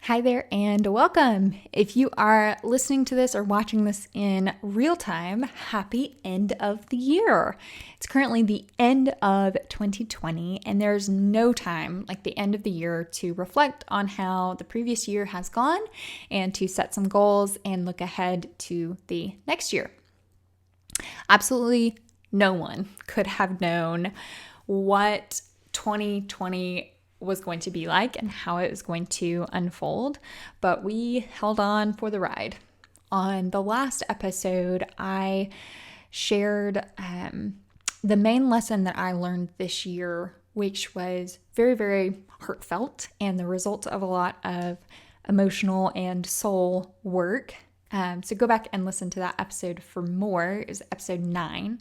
Hi there and welcome. If you are listening to this or watching this in real time, happy end of the year. It's currently the end of 2020 and there's no time like the end of the year to reflect on how the previous year has gone and to set some goals and look ahead to the next year. Absolutely no one could have known what 2020 was going to be like and how it was going to unfold, but we held on for the ride. On the last episode, I shared the main lesson that I learned this year, which was very, very heartfelt and the result of a lot of emotional and soul work. So go back and listen to that episode for more. It was episode 9.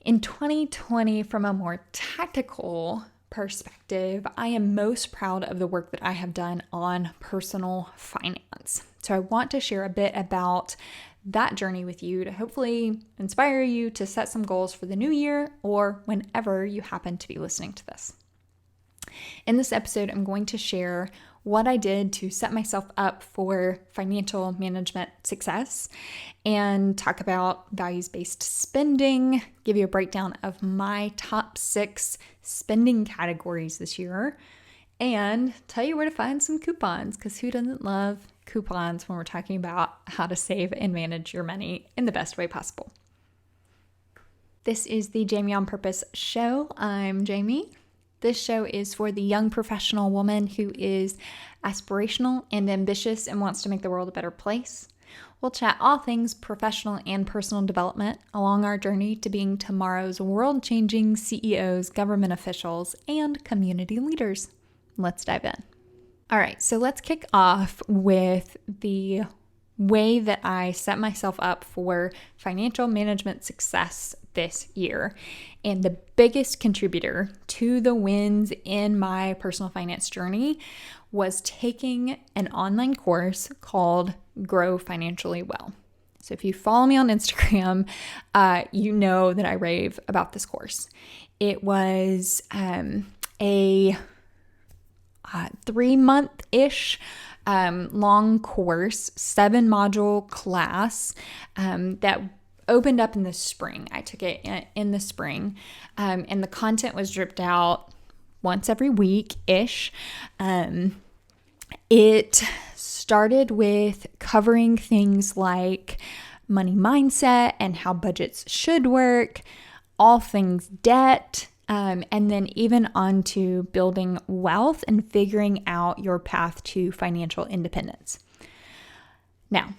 In 2020, from a more tactical perspective, I am most proud of the work that I have done on personal finance. So I want to share a bit about that journey with you to hopefully inspire you to set some goals for the new year or whenever you happen to be listening to this. In this episode, I'm going to share what I did to set myself up for financial management success and talk about values-based spending, give you a breakdown of my top 6 spending categories this year, and tell you where to find some coupons, because who doesn't love coupons when we're talking about how to save and manage your money in the best way possible. This is the Jamie on Purpose show. I'm Jamie. This show is for the young professional woman who is aspirational and ambitious and wants to make the world a better place. We'll chat all things professional and personal development along our journey to being tomorrow's world-changing CEOs, government officials, and community leaders. Let's dive in. All right, so let's kick off with the way that I set myself up for financial management success this year. And the biggest contributor to the wins in my personal finance journey was taking an online course called Grow Financially Well. So if you follow me on Instagram, you know that I rave about this course. It was a 3-month-ish long course, 7-module class that opened up in the spring. I took it in the spring, and the content was dripped out once every week-ish. It started with covering things like money mindset and how budgets should work, all things debt, and then even onto building wealth and figuring out your path to financial independence. Now,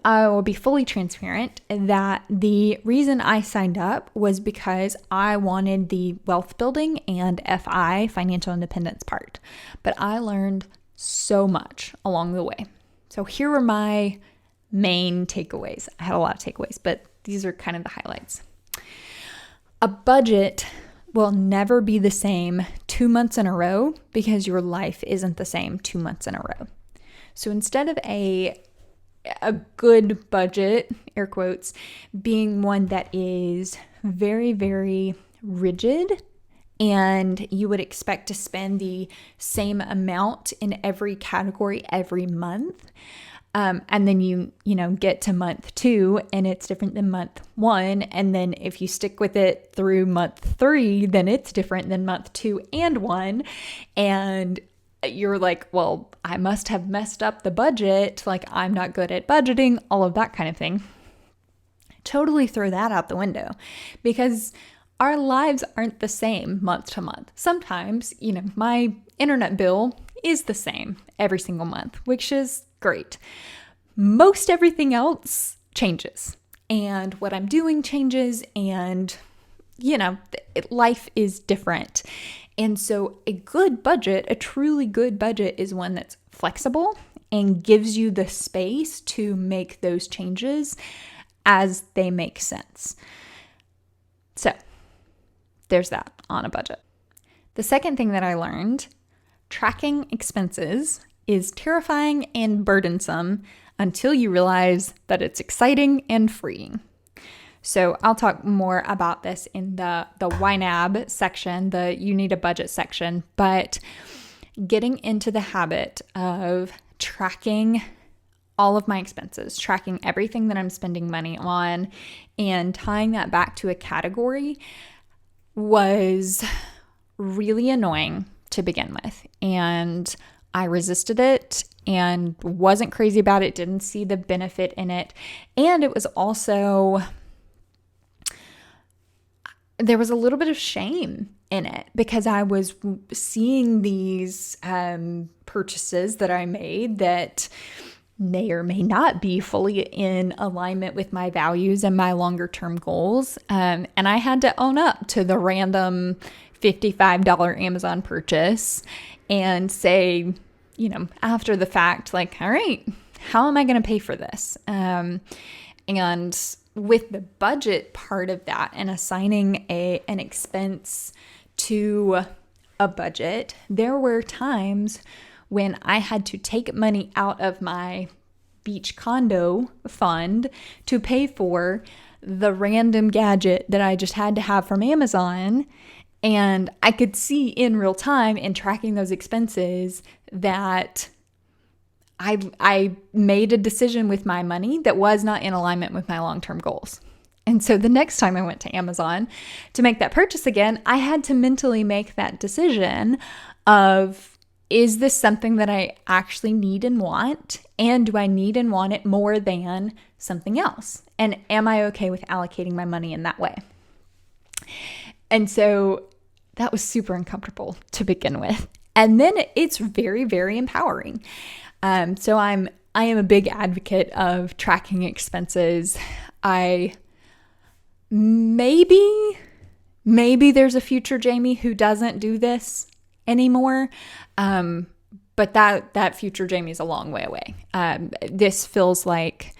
I will be fully transparent that the reason I signed up was because I wanted the wealth building and FI, financial independence part. But I learned so much along the way. So here were my main takeaways. I had a lot of takeaways, but these are kind of the highlights. A budget will never be the same 2 months in a row because your life isn't the same 2 months in a row. So instead of a good budget, air quotes, being one that is very, very rigid and you would expect to spend the same amount in every category every month. And then you get to month 2 and it's different than month 1. And then if you stick with it through month 3, then it's different than month 2 and 1. And you're like, well, I must have messed up the budget. Like, I'm not good at budgeting, all of that kind of thing. Totally throw that out the window because our lives aren't the same month to month. Sometimes, my internet bill is the same every single month, which is great. Most everything else changes and what I'm doing changes and, life is different. And so a good budget, a truly good budget is one that's flexible and gives you the space to make those changes as they make sense. So there's that on a budget. The second thing that I learned, tracking expenses is terrifying and burdensome until you realize that it's exciting and freeing. So I'll talk more about this in the YNAB section, the You Need a Budget section, but getting into the habit of tracking all of my expenses, tracking everything that I'm spending money on, and tying that back to a category was really annoying to begin with. And I resisted it and wasn't crazy about it, didn't see the benefit in it. And it was also, there was a little bit of shame in it because I was seeing these purchases that I made that may or may not be fully in alignment with my values and my longer term goals. And I had to own up to the random $55 Amazon purchase and say, after the fact, like, all right, how am I going to pay for this? And with the budget part of that and assigning an expense to a budget, there were times when I had to take money out of my beach condo fund to pay for the random gadget that I just had to have from Amazon. And I could see in real time in tracking those expenses that I made a decision with my money that was not in alignment with my long-term goals. And so the next time I went to Amazon to make that purchase again, I had to mentally make that decision of, is this something that I actually need and want? And do I need and want it more than something else? And am I okay with allocating my money in that way? And so that was super uncomfortable to begin with. And then it's very, very empowering. So I am a big advocate of tracking expenses. Maybe there's a future Jamie who doesn't do this anymore. But that future Jamie is a long way away. This feels like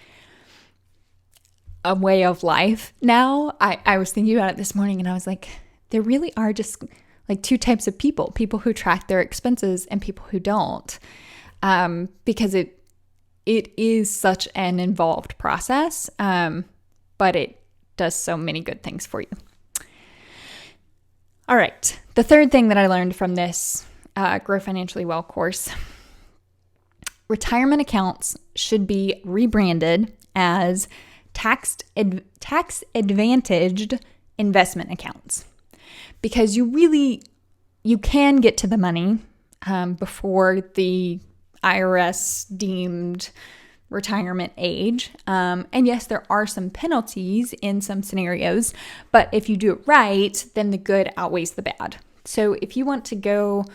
a way of life now. I was thinking about it this morning and I was like, there really are just like two types of people who track their expenses and people who don't. Because it is such an involved process, but it does so many good things for you. All right. The third thing that I learned from this Grow Financially Well course, retirement accounts should be rebranded as tax advantaged investment accounts, because you can get to the money before the IRS deemed retirement age. And yes, there are some penalties in some scenarios, but if you do it right, then the good outweighs the bad. So if you want to go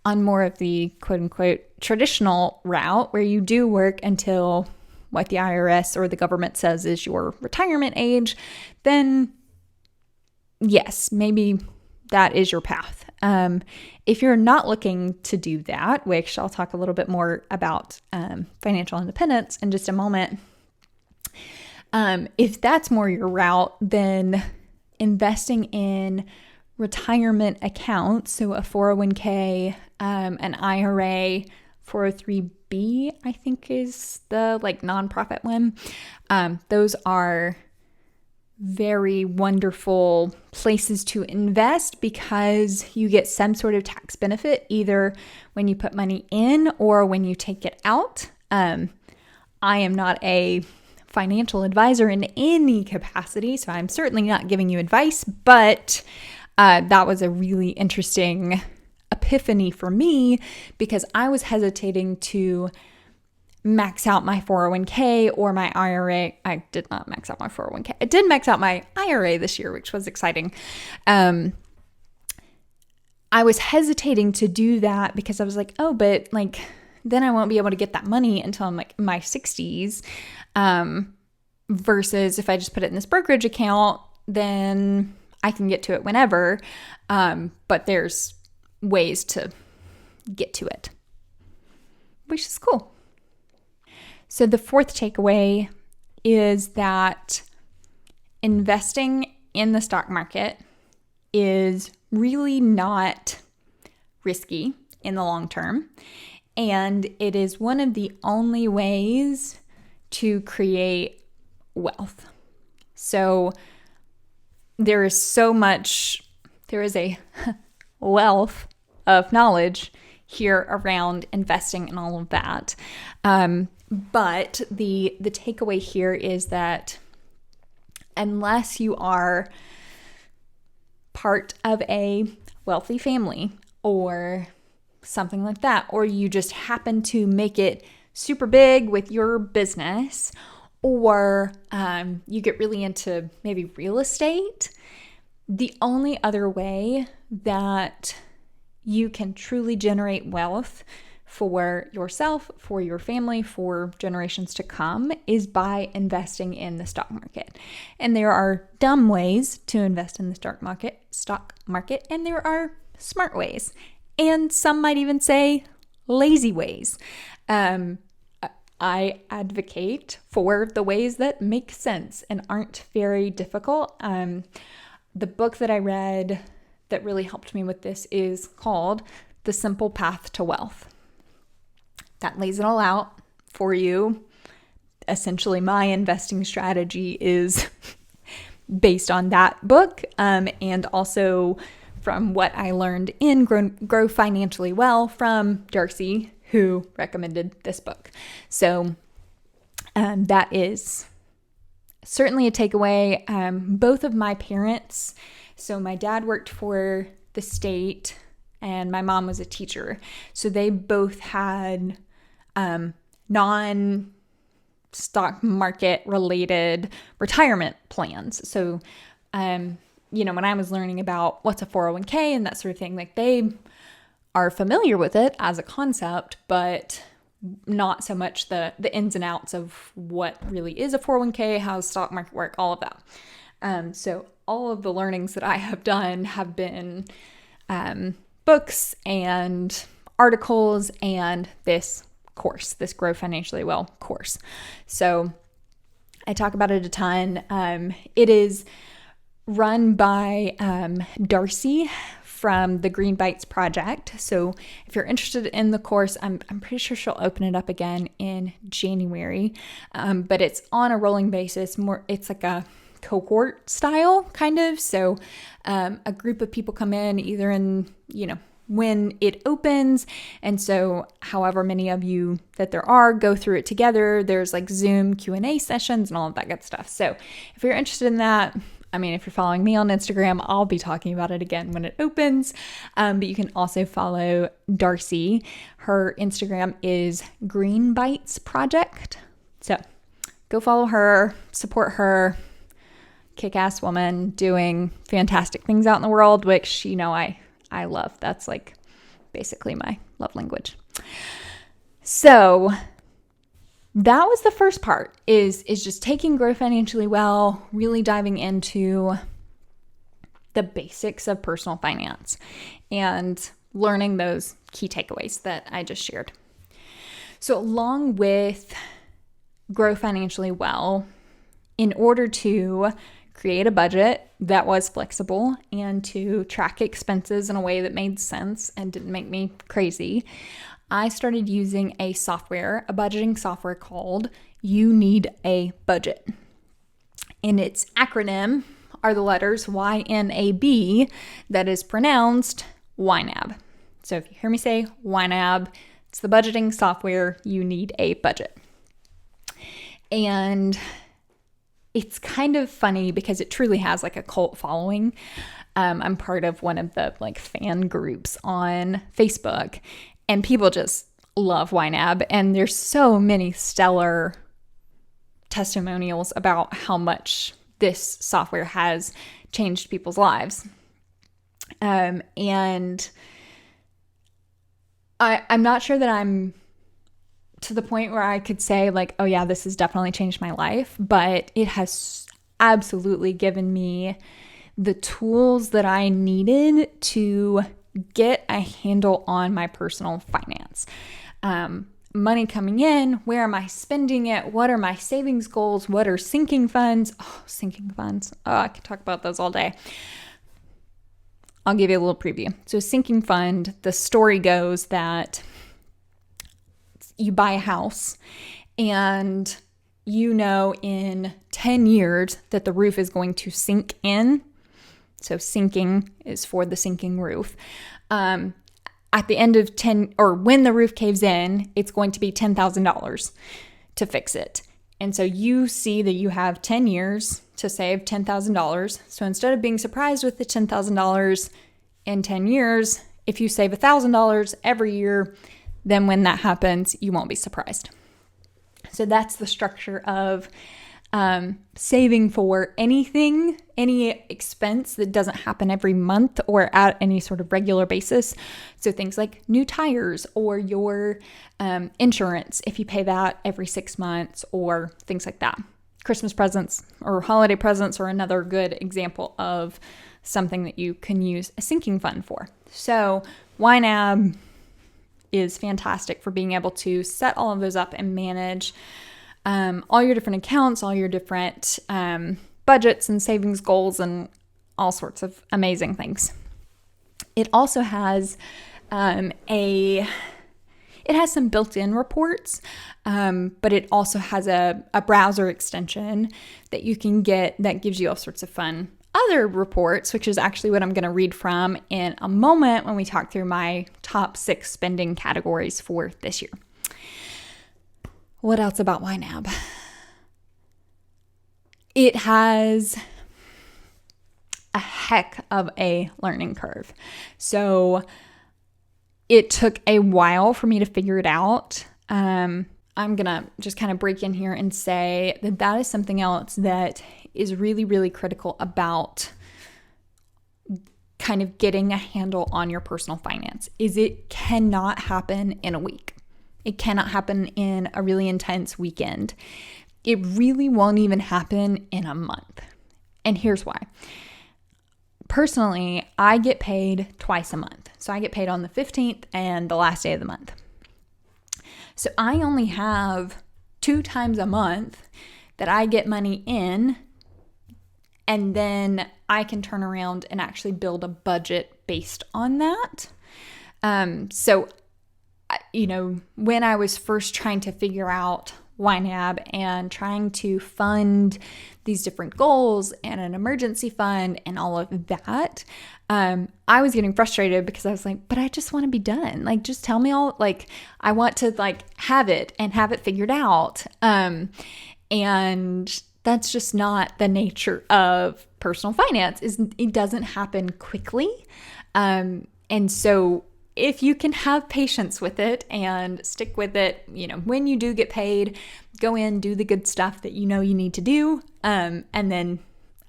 on more of the quote unquote traditional route where you do work until what the IRS or the government says is your retirement age, then yes, maybe that is your path. If you're not looking to do that, which I'll talk a little bit more about financial independence in just a moment, if that's more your route, then investing in retirement accounts, so a 401k, an IRA, 403b, I think is the nonprofit one. Those are very wonderful places to invest because you get some sort of tax benefit either when you put money in or when you take it out. I am not a financial advisor in any capacity, so I'm certainly not giving you advice, but that was a really interesting epiphany for me because I was hesitating to max out my 401k or my IRA. I did not max out my 401k. I did max out my IRA this year, which was exciting. I was hesitating to do that because I was like, oh, but then I won't be able to get that money until I'm in my 60s. Versus if I just put it in this brokerage account, then I can get to it whenever. But there's ways to get to it, which is cool. So the fourth takeaway is that investing in the stock market is really not risky in the long term. And it is one of the only ways to create wealth. So there is a wealth of knowledge here around investing and all of that. But the takeaway here is that unless you are part of a wealthy family or something like that, or you just happen to make it super big with your business, or you get really into maybe real estate, the only other way that you can truly generate wealth for yourself, for your family, for generations to come is by investing in the stock market. And there are dumb ways to invest in the stock market, and there are smart ways. And some might even say lazy ways. I advocate for the ways that make sense and aren't very difficult. The book that I read that really helped me with this is called The Simple Path to Wealth. That lays it all out for you. Essentially, my investing strategy is based on that book, and also from what I learned in Grow Financially Well from Darcy, who recommended this book. So that is certainly a takeaway. Both of my parents, so my dad worked for the state and my mom was a teacher. So they both had non-stock market related retirement plans. So, when I was learning about what's a 401k and that sort of thing, like they are familiar with it as a concept, but not so much the ins and outs of what really is a 401k, how does stock market work, all of that. So all of the learnings that I have done have been books and articles and this course, this Grow Financially Well course. So I talk about it a ton. It is run by Darcy from the Green Bites Project. So if you're interested in the course, I'm pretty sure she'll open it up again in January. But it's on a rolling basis. It's like a cohort style kind of. So a group of people come in either in, when it opens. And so however many of you that there are go through it together. There's like Zoom Q&A sessions and all of that good stuff. So if you're interested in that, if you're following me on Instagram, I'll be talking about it again when it opens. But you can also follow Darcy. Her Instagram is Green Bites Project. So go follow her, support her. Kick-ass woman doing fantastic things out in the world, which, I love. That's like basically my love language. So that was the first part is just taking Grow Financially Well, really diving into the basics of personal finance and learning those key takeaways that I just shared. So along with Grow Financially Well, in order to create a budget that was flexible and to track expenses in a way that made sense and didn't make me crazy, I started using a budgeting software called You Need a Budget. And its acronym are the letters YNAB, that is pronounced YNAB. So if you hear me say YNAB, it's the budgeting software You Need a Budget. And it's kind of funny because it truly has like a cult following. I'm part of one of the fan groups on Facebook, and people just love YNAB. And there's so many stellar testimonials about how much this software has changed people's lives. And I'm not sure that I'm to the point where I could say oh yeah, this has definitely changed my life, but it has absolutely given me the tools that I needed to get a handle on my personal finance. Money coming in, where am I spending it? What are my savings goals? What are sinking funds? Sinking funds. I could talk about those all day. I'll give you a little preview. So sinking fund, the story goes that you buy a house and in 10 years that the roof is going to sink in. So sinking is for the sinking roof. at the end of 10, or when the roof caves in, it's going to be $10,000 to fix it. And so you see that you have 10 years to save $10,000. So instead of being surprised with the $10,000 in 10 years, if you save $1,000 every year, then when that happens, you won't be surprised. So that's the structure of saving for anything, any expense that doesn't happen every month or at any sort of regular basis. So things like new tires or your insurance, if you pay that every 6 months, or things like that. Christmas presents or holiday presents are another good example of something that you can use a sinking fund for. So YNAB is fantastic for being able to set all of those up and manage all your different accounts, all your different budgets and savings goals, and all sorts of amazing things. It also has it has some built-in reports, but it also has a browser extension that you can get that gives you all sorts of fun other reports, which is actually what I'm going to read from in a moment when we talk through my top 6 spending categories for this year. What else about YNAB? It has a heck of a learning curve. So it took a while for me to figure it out. I'm going to just kind of break in here and say that that is something else that is really, really critical about kind of getting a handle on your personal finance. Is it cannot happen in a week. It cannot happen in a really intense weekend. It really won't even happen in a month. And here's why. Personally, I get paid twice a month. So I get paid on the 15th and the last day of the month. So I only have 2 times a month that I get money in, and then I can turn around and actually build a budget based on that. So when I was first trying to figure out YNAB and trying to fund these different goals and an emergency fund and all of that, I was getting frustrated because I was like, but I just want to be done. Like, just tell me all, like, I want to have it figured out. And that's just not the nature of personal finance. It doesn't happen quickly. And so if you can have patience with it and stick with it, when you do get paid, go in, do the good stuff that you need to do. And then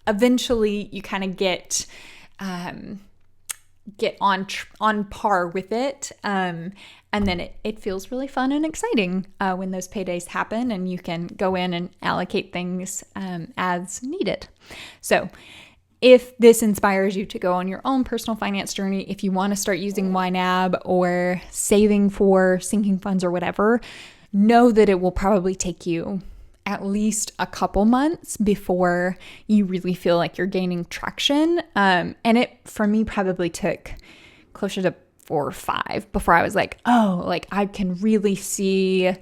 eventually you kind of get on par with it. And then it feels really fun and exciting when those paydays happen and you can go in and allocate things as needed. So if this inspires you to go on your own personal finance journey, if you want to start using YNAB or saving for sinking funds or whatever, know that it will probably take you at least a couple months before you really feel like you're gaining traction. And it, for me, probably took closer to 4 or 5 before I was like, oh, like I can really see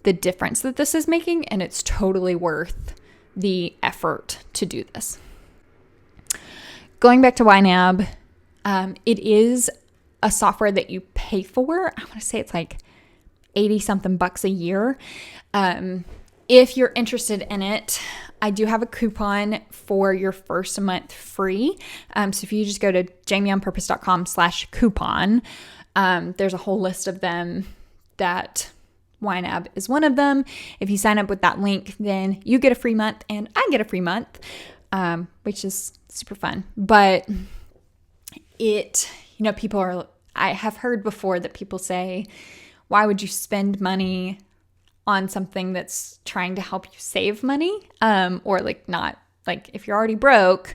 the difference that this is making, and it's totally worth the effort to do this. Going back to YNAB, it is a software that you pay for. I want to say it's like 80 something bucks a year. If you're interested in it, I do have a coupon for your first month free. So if you just go to jamieonpurpose.com/coupon, there's a whole list of them that YNAB is one of them. If you sign up with that link, then you get a free month and I get a free month, which is super fun. But I have heard before that people say, why would you spend money on something that's trying to help you save money? Or not if you're already broke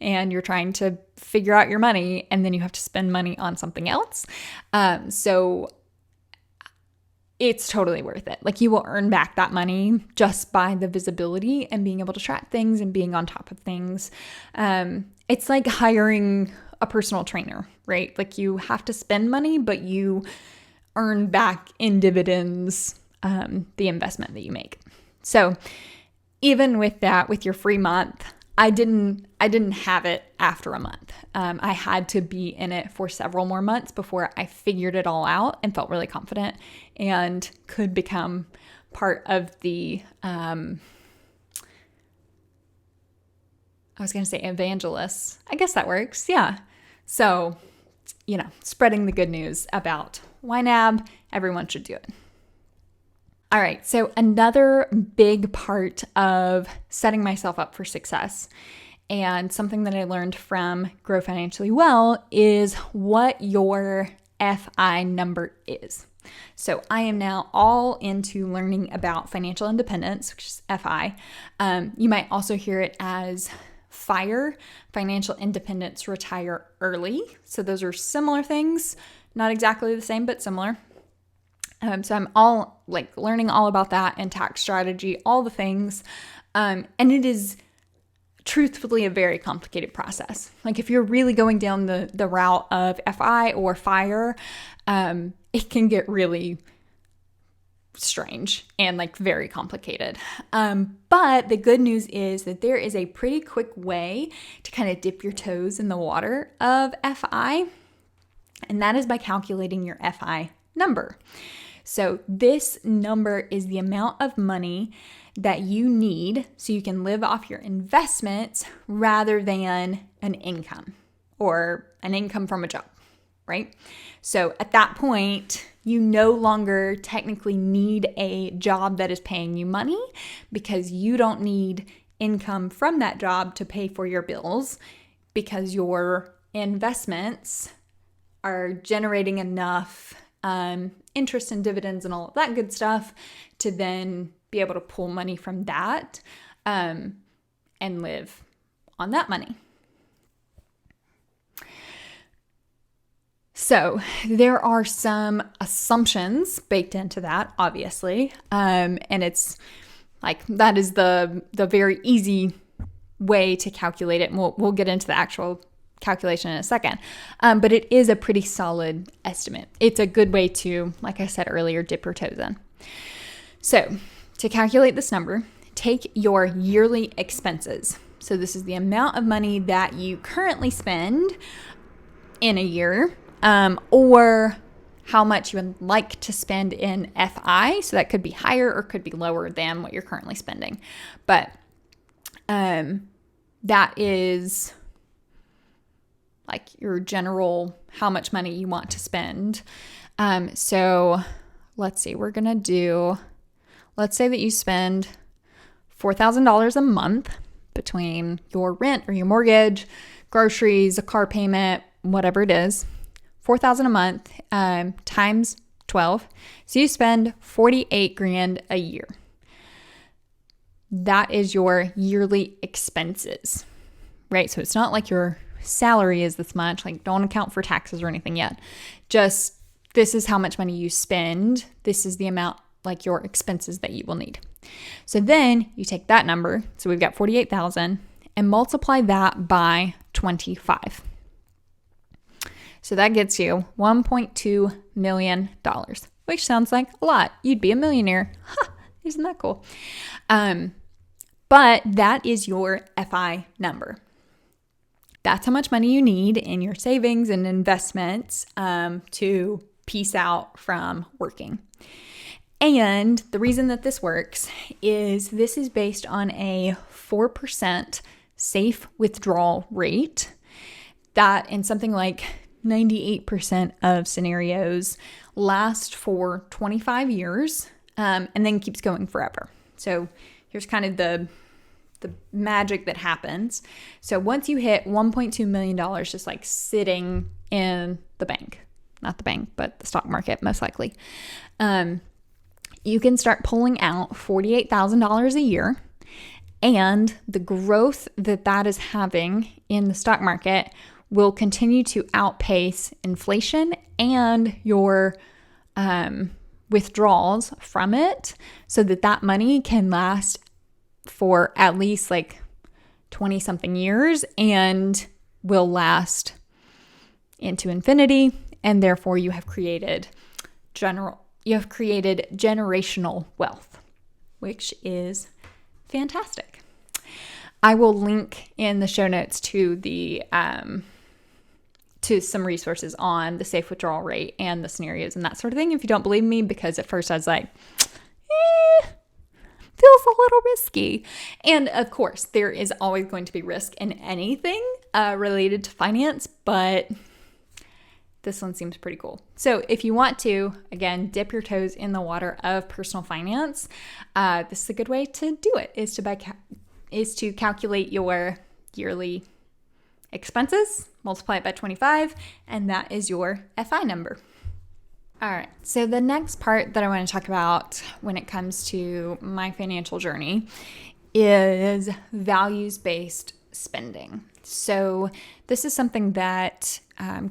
and you're trying to figure out your money and then you have to spend money on something else. So it's totally worth it. You will earn back that money just by the visibility and being able to track things and being on top of things. It's like hiring a personal trainer, right? You have to spend money, but you earn back in dividends the investment that you make. So even with that, with your free month, I didn't have it after a month. I had to be in it for several more months before I figured it all out and felt really confident and could become part of the, I was going to say evangelists. I guess that works. Yeah. So, spreading the good news about YNAB, everyone should do it. All right, so another big part of setting myself up for success, and something that I learned from Grow Financially Well, is what your FI number is. So I am now all into learning about financial independence, which is FI. You might also hear it as FIRE, Financial Independence Retire Early. So those are similar things, not exactly the same, but similar. So I'm all learning all about that and tax strategy, all the things. And it is truthfully a very complicated process. If you're really going down the route of FI or FIRE, it can get really strange and very complicated. But the good news is that there is a pretty quick way to kind of dip your toes in the water of FI. And that is by calculating your FI number. So this number is the amount of money that you need so you can live off your investments rather than an income or an income from a job, right? So at that point, you no longer technically need a job that is paying you money because you don't need income from that job to pay for your bills because your investments are generating enough interest and dividends and all of that good stuff to then be able to pull money from that and live on that money. So there are some assumptions baked into that, obviously, and it's that is the very easy way to calculate it, and we'll get into the actual calculation in a second. But it is a pretty solid estimate. It's a good way to, like I said earlier, dip your toes in. So to calculate this number, take your yearly expenses. So this is the amount of money that you currently spend in a year, or how much you would like to spend in FI. So that could be higher or could be lower than what you're currently spending. But that is your general how much money you want to spend. So let's see, let's say that you spend $4,000 a month between your rent or your mortgage, groceries, a car payment, whatever it is, $4,000 a month times 12. So you spend $48,000 a year. That is your yearly expenses, right? So it's not like your salary is this much, don't account for taxes or anything yet. Just this is how much money you spend. This is the amount, your expenses that you will need. So then you take that number, so we've got 48,000, and multiply that by 25. So that gets you $1.2 million, which sounds like a lot. You'd be a millionaire. Isn't that cool? But that is your FI number. That's how much money you need in your savings and investments to piece out from working. And the reason that this works is this is based on a 4% safe withdrawal rate that in something like 98% of scenarios last for 25 years and then keeps going forever. So here's kind of the magic that happens. So once you hit $1.2 million just sitting in the bank, not the bank, but the stock market most likely, you can start pulling out $48,000 a year, and the growth that is having in the stock market will continue to outpace inflation and your withdrawals from it, so that money can last for at least 20 something years and will last into infinity. And therefore you have created generational wealth, which is fantastic. I will link in the show notes to the to some resources on the safe withdrawal rate and the scenarios and that sort of thing if you don't believe me, because at first I was like, feels a little risky. And of course, there is always going to be risk in anything related to finance, but this one seems pretty cool. So if you want to, again, dip your toes in the water of personal finance, this is a good way to do it, is to calculate your yearly expenses, multiply it by 25, and that is your FI number. All right, so the next part that I want to talk about when it comes to my financial journey is values-based spending. So this is something that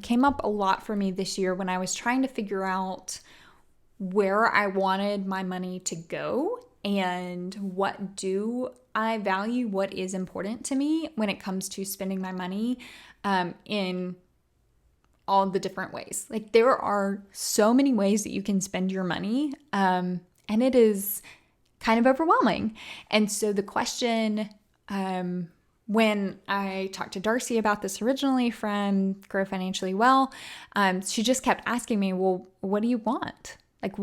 came up a lot for me this year when I was trying to figure out where I wanted my money to go and what do I value, what is important to me when it comes to spending my money in all the different ways. Like, there are so many ways that you can spend your money, and it is kind of overwhelming. And so the question, when I talked to Darcy about this originally from Grow Financially Well, she just kept asking me, well, what do you want? Like,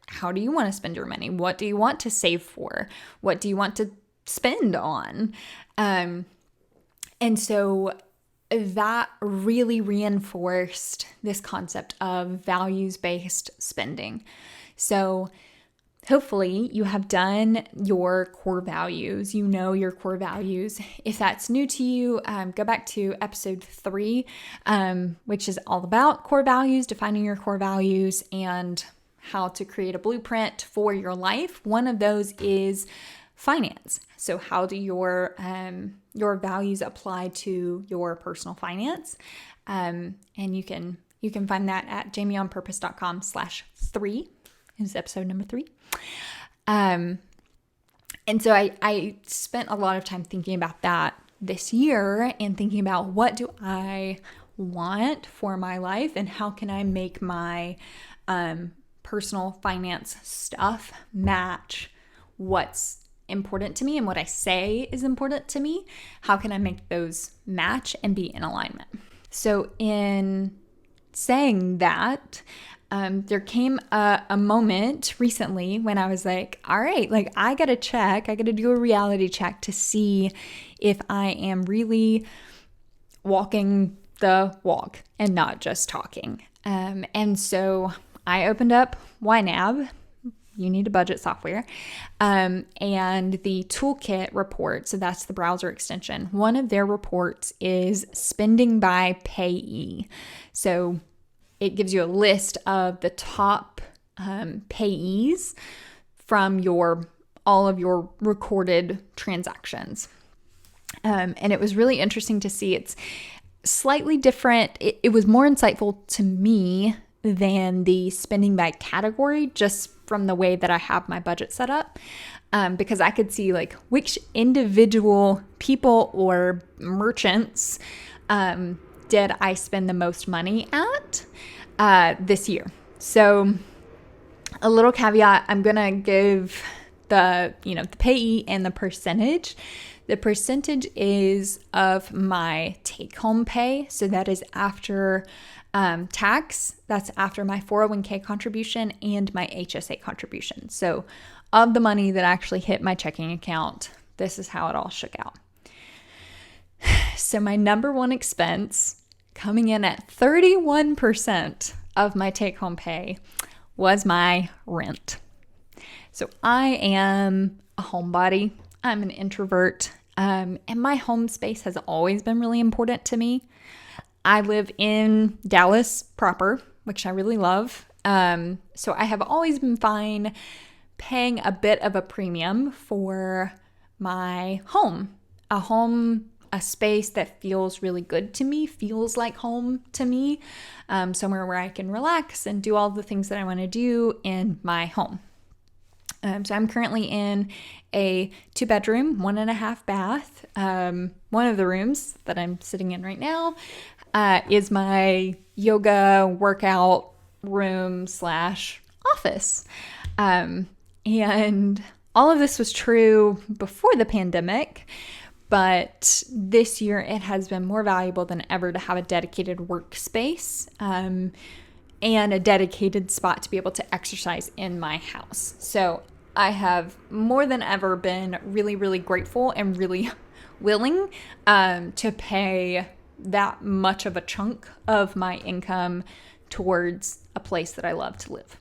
how do you want to spend your money? What do you want to save for? What do you want to spend on? And so that really reinforced this concept of values-based spending. So hopefully you have done your core values. You know your core values. If that's new to you, go back to episode 3, which is all about core values, defining your core values, and how to create a blueprint for your life. One of those is finance. So how do your values apply to your personal finance? And you can find that at jamieonpurpose.com/3 is episode number 3. And so I spent a lot of time thinking about that this year and thinking about what do I want for my life and how can I make my personal finance stuff match what's important to me and what I say is important to me. How can I make those match and be in alignment? So in saying that, there came a moment recently when I was like, all right, like I got to do a reality check to see if I am really walking the walk and not just talking. And so I opened up YNAB. You need a budget software, and the toolkit report. So that's the browser extension. One of their reports is spending by Payee. So it gives you a list of the top payees from all of your recorded transactions. And it was really interesting to see. It's slightly different. It was more insightful to me than the spending by category, just from the way that I have my budget set up, because I could see like which individual people or merchants did I spend the most money at this year. So a little caveat, I'm gonna give the payee and the percentage. The percentage is of my take-home pay, so that is after tax. That's after my 401k contribution and my HSA contribution. So of the money that actually hit my checking account, this is how it all shook out. So my number one expense, coming in at 31% of my take-home pay, was my rent. So I am a homebody. I'm an introvert, and my home space has always been really important to me. I live in Dallas proper, which I really love. So I have always been fine paying a bit of a premium for my home. A space that feels really good to me, feels like home to me. Somewhere where I can relax and do all the things that I want to do in my home. So I'm currently in a 2-bedroom, 1.5 bath. One of the rooms that I'm sitting in right now is my yoga workout room / office. And all of this was true before the pandemic, But this year it has been more valuable than ever to have a dedicated workspace and a dedicated spot to be able to exercise in my house. So I have more than ever been really, really grateful and really willing to pay that much of a chunk of my income towards a place that I love to live.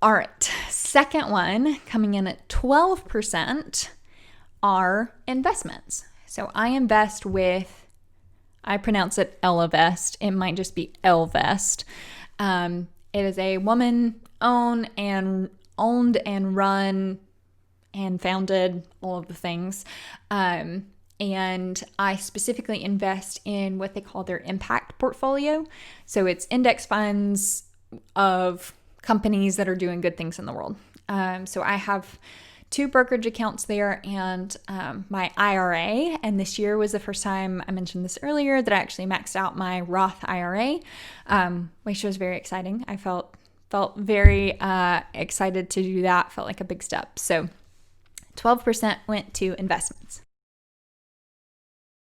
All right, second one coming in at 12% are investments. So I invest with, I pronounce it Ellevest. It might just be Elvest. It is a woman-owned and run and founded, all of the things. And I specifically invest in what they call their impact portfolio. So it's index funds of companies that are doing good things in the world. So I have 2 brokerage accounts there and my IRA. And this year was the first time, I mentioned this earlier, that I actually maxed out my Roth IRA, which was very exciting. I felt very excited to do that. Felt like a big step. So 12% went to investments.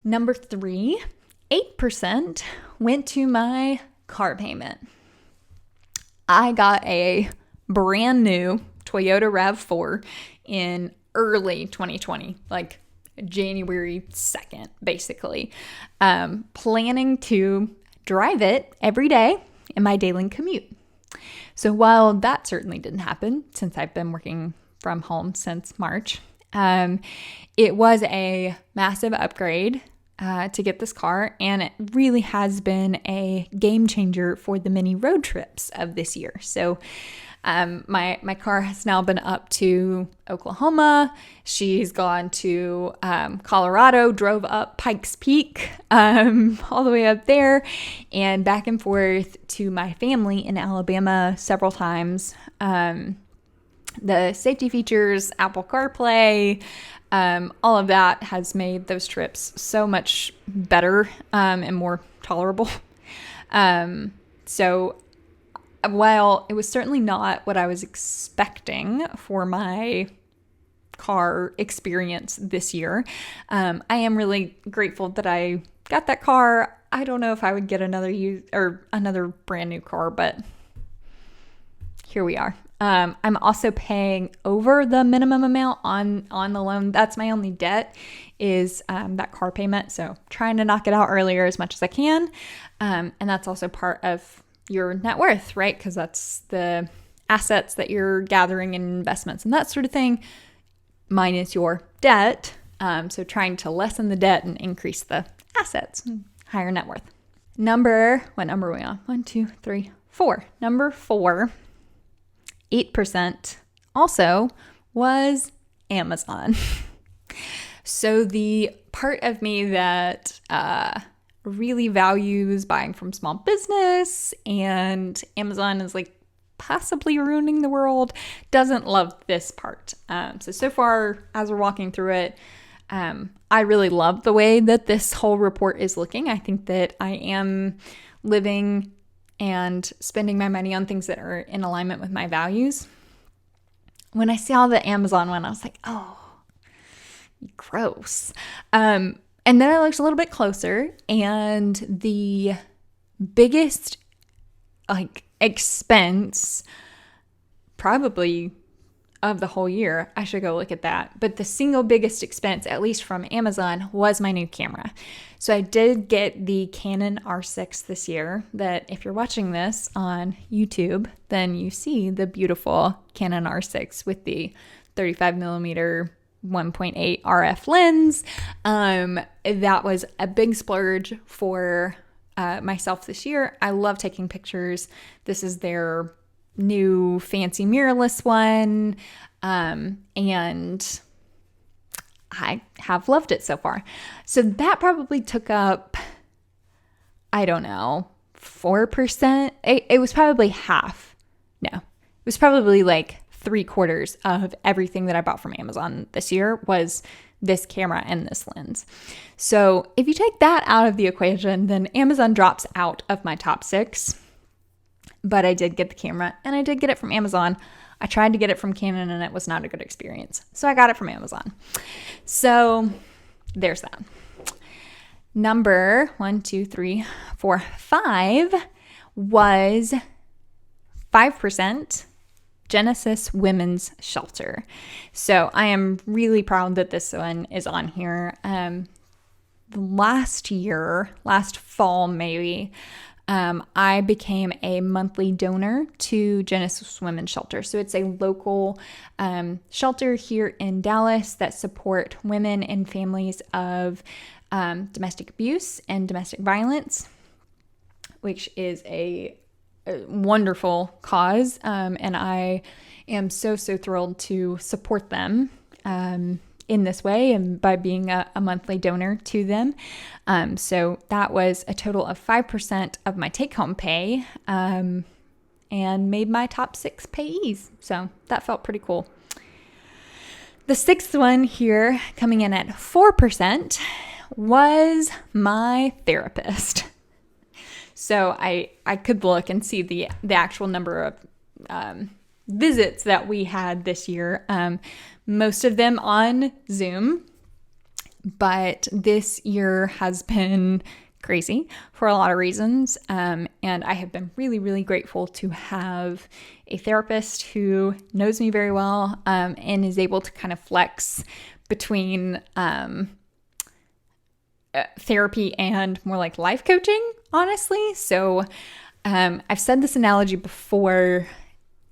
Number 3, 8% went to my car payment. I got a brand new Toyota RAV4 in early 2020, like January 2nd, basically. Planning to drive it every day in my daily commute. So while that certainly didn't happen, since I've been working from home since March, it was a massive upgrade to get this car, and it really has been a game changer for the many road trips of this year. So my car has now been up to Oklahoma. She's gone to Colorado, drove up Pikes Peak all the way up there, and back and forth to my family in Alabama several times. The safety features, Apple CarPlay, all of that has made those trips so much better and more tolerable. So while it was certainly not what I was expecting for my car experience this year, I am really grateful that I got that car. I don't know if I would get another brand new car, but here we are. I'm also paying over the minimum amount on the loan. That's my only debt is that car payment. So trying to knock it out earlier as much as I can. And that's also part of your net worth, right? Because that's the assets that you're gathering in investments and that sort of thing, minus your debt. So trying to lessen the debt and increase the assets, higher net worth. What number are we on? 1, 2, 3, 4. Number 4. 8% also was Amazon. So the part of me that really values buying from small business and Amazon is like possibly ruining the world doesn't love this part. So far as we're walking through it, I really love the way that this whole report is looking. I think that I am living and spending my money on things that are in alignment with my values. When I saw the Amazon one, I was like, oh, gross. And then I looked a little bit closer, and the biggest expense probably of the whole year, I should go look at that. But the single biggest expense, at least from Amazon, was my new camera. So I did get the Canon R6 this year that if you're watching this on YouTube, then you see the beautiful Canon R6 with the 35mm 1.8 RF lens. That was a big splurge for myself this year. I love taking pictures. This is their new fancy mirrorless one, and I have loved it so far. So that probably took up, I don't know, 4%. It was probably half. No, it was probably like 3/4 of everything that I bought from Amazon this year was this camera and this lens. So if you take that out of the equation, then Amazon drops out of my top 6. But I did get the camera and I did get it from Amazon. I tried to get it from Canon and it was not a good experience. So I got it from Amazon. So there's that. Number 5 was 5% Genesis Women's Shelter. So I am really proud that this one is on here. Last fall maybe, I became a monthly donor to Genesis Women's Shelter. So it's a local shelter here in Dallas that support women and families of domestic abuse and domestic violence, which is a wonderful cause, and I am so thrilled to support them in this way and by being a monthly donor to them. So that was a total of 5% of my take-home pay, and made my top 6 payees. So that felt pretty cool. The 6th one here, coming in at 4%, was my therapist. So I could look and see the actual number of visits that we had this year, most of them on Zoom, but this year has been crazy for a lot of reasons, and I have been really grateful to have a therapist who knows me very well, and is able to kind of flex between therapy and more like life coaching, honestly. So I've said this analogy before.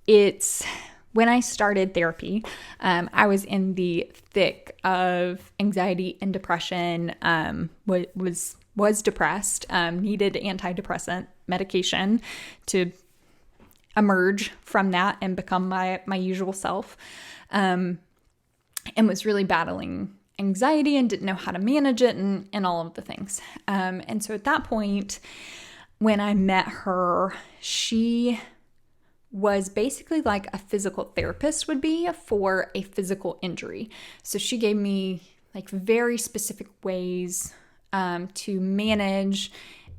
It's when I started therapy, I was in the thick of anxiety and depression, was depressed, needed antidepressant medication to emerge from that and become my usual self, and was really battling anxiety and didn't know how to manage it and all of the things. And so at that point, when I met her, she was basically like a physical therapist would be for a physical injury. So she gave me like very specific ways to manage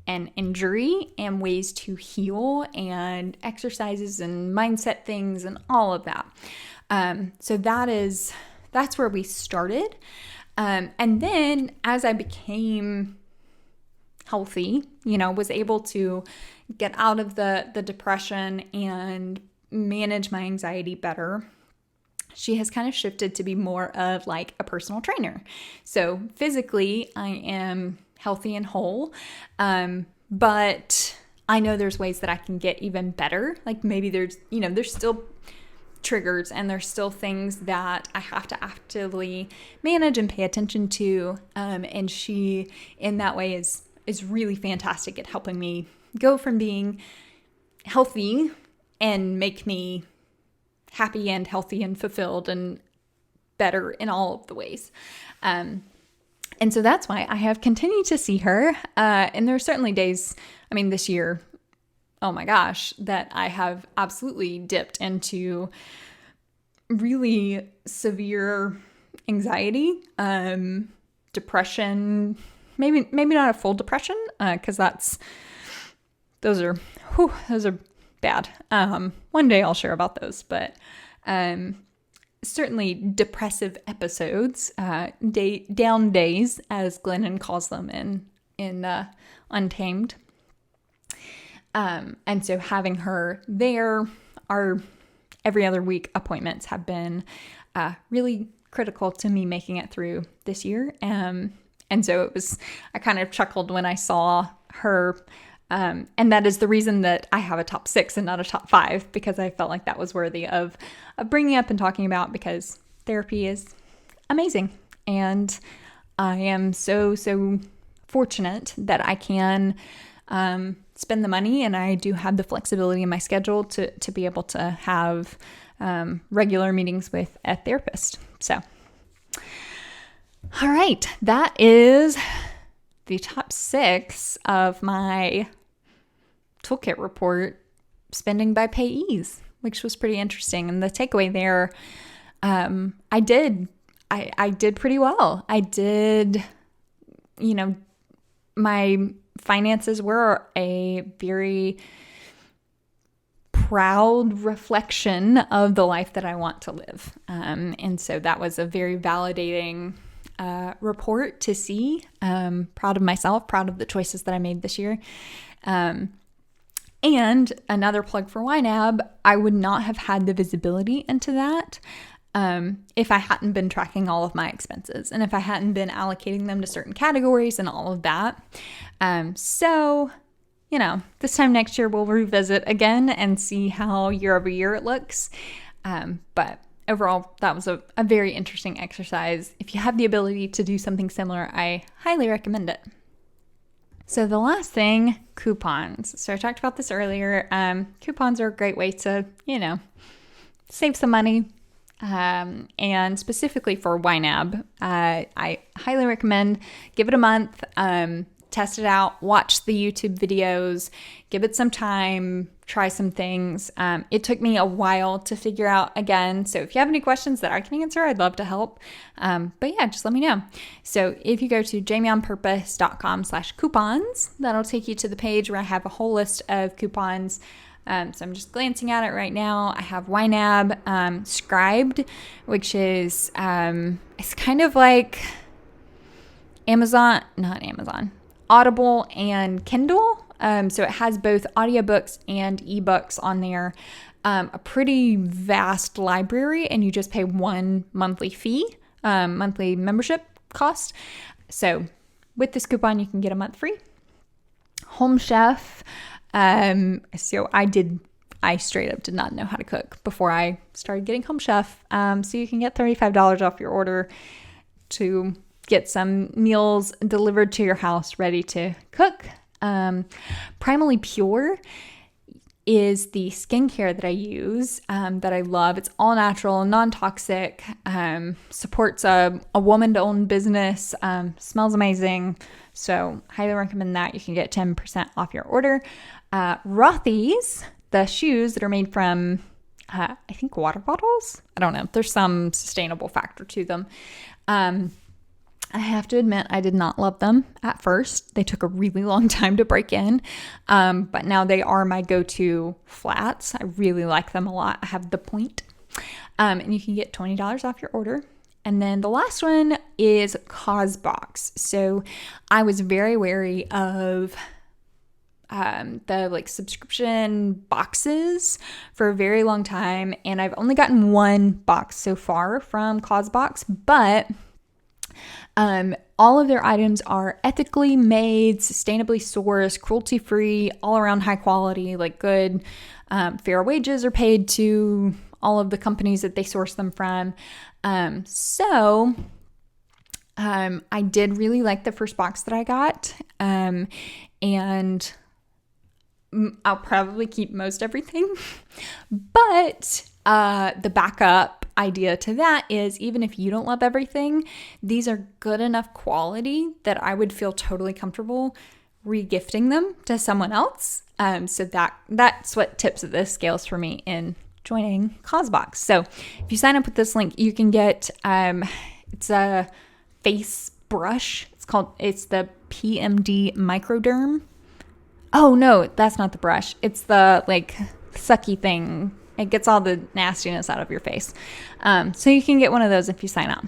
an injury and ways to heal and exercises and mindset things and all of that. So that's where we started. And then as I became healthy, was able to get out of the depression and manage my anxiety better, she has kind of shifted to be more of like a personal trainer. So physically, I am healthy and whole, but I know there's ways that I can get even better. Like maybe there's still triggers and there's still things that I have to actively manage and pay attention to. And she, in that way, is really fantastic at helping me go from being healthy and make me happy and healthy and fulfilled and better in all of the ways. And so that's why I have continued to see her. And there are certainly days, this year, oh my gosh, that I have absolutely dipped into really severe anxiety, depression, maybe not a full depression, because those are bad. One day I'll share about those, but certainly depressive episodes, down days, as Glennon calls them in Untamed. And so having her there, our every other week appointments have been really critical to me making it through this year. And so I kind of chuckled when I saw her. And that is the reason that I have a top 6 and not a top 5, because I felt like that was worthy of bringing up and talking about, because therapy is amazing. And I am so fortunate that I can spend the money, and I do have the flexibility in my schedule to be able to have regular meetings with a therapist. So, all right, that is the top 6 of my toolkit report, spending by payees, which was pretty interesting. And the takeaway there, I did pretty well. I did, my finances were a very proud reflection of the life that I want to live. And so that was a very validating report to see. Proud of myself, proud of the choices that I made this year. And another plug for YNAB, I would not have had the visibility into that if I hadn't been tracking all of my expenses and if I hadn't been allocating them to certain categories and all of that. So, this time next year we'll revisit again and see how year over year it looks. But overall, that was a very interesting exercise. If you have the ability to do something similar, I highly recommend it. So the last thing, coupons. So I talked about this earlier. Coupons are a great way to, save some money. And specifically for YNAB, I highly recommend give it a month, test it out, watch the YouTube videos, give it some time, try some things. It took me a while to figure out again. So if you have any questions that I can answer, I'd love to help. But yeah, just let me know. So if you go to jamieonpurpose.com/coupons, that'll take you to the page where I have a whole list of coupons. So I'm just glancing at it right now. I have YNAB Scribed, which is, it's kind of like Audible and Kindle. So it has both audiobooks and ebooks on there. A pretty vast library, and you just pay one monthly fee, monthly membership cost. So with this coupon, you can get a month free. Home Chef. So I straight up did not know how to cook before I started getting Home Chef. So you can get $35 off your order to get some meals delivered to your house ready to cook. Primally Pure is the skincare that I use, that I love. It's all natural, non-toxic, supports a woman-owned business, smells amazing. So highly recommend that. You can get 10% off your order. Rothy's, the shoes that are made from, I think, water bottles. I don't know. There's some sustainable factor to them. I have to admit, I did not love them at first. They took a really long time to break in, but now they are my go-to flats. I really like them a lot. I have the Point, and you can get $20 off your order. And then the last one is CauseBox. So I was very wary of the subscription boxes for a very long time, and I've only gotten one box so far from CauseBox, but all of their items are ethically made, sustainably sourced, cruelty-free, all around high quality, good, fair wages are paid to all of the companies that they source them from. So I did really like the first box that I got, and I'll probably keep most everything, but the backup idea to that is, even if you don't love everything, these are good enough quality that I would feel totally comfortable regifting them to someone else. So that's what tips of the scales for me in joining CauseBox. So if you sign up with this link, you can get, it's a face brush. It's the PMD Microderm. Oh no, that's not the brush. It's the sucky thing. It gets all the nastiness out of your face. So you can get one of those if you sign up,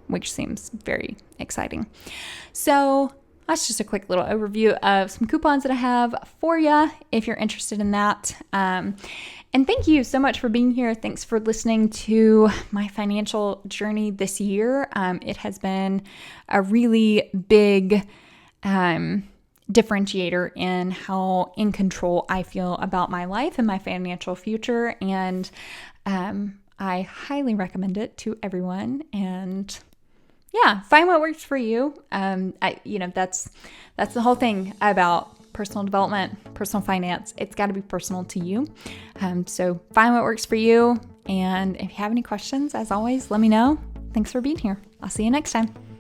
which seems very exciting. So that's just a quick little overview of some coupons that I have for you if you're interested in that. And thank you so much for being here. Thanks for listening to my financial journey this year. It has been a really big differentiator in how in control I feel about my life and my financial future. And I highly recommend it to everyone. And yeah, find what works for you. That's the whole thing about personal development, personal finance. It's got to be personal to you. So find what works for you. And if you have any questions, as always, let me know. Thanks for being here. I'll see you next time.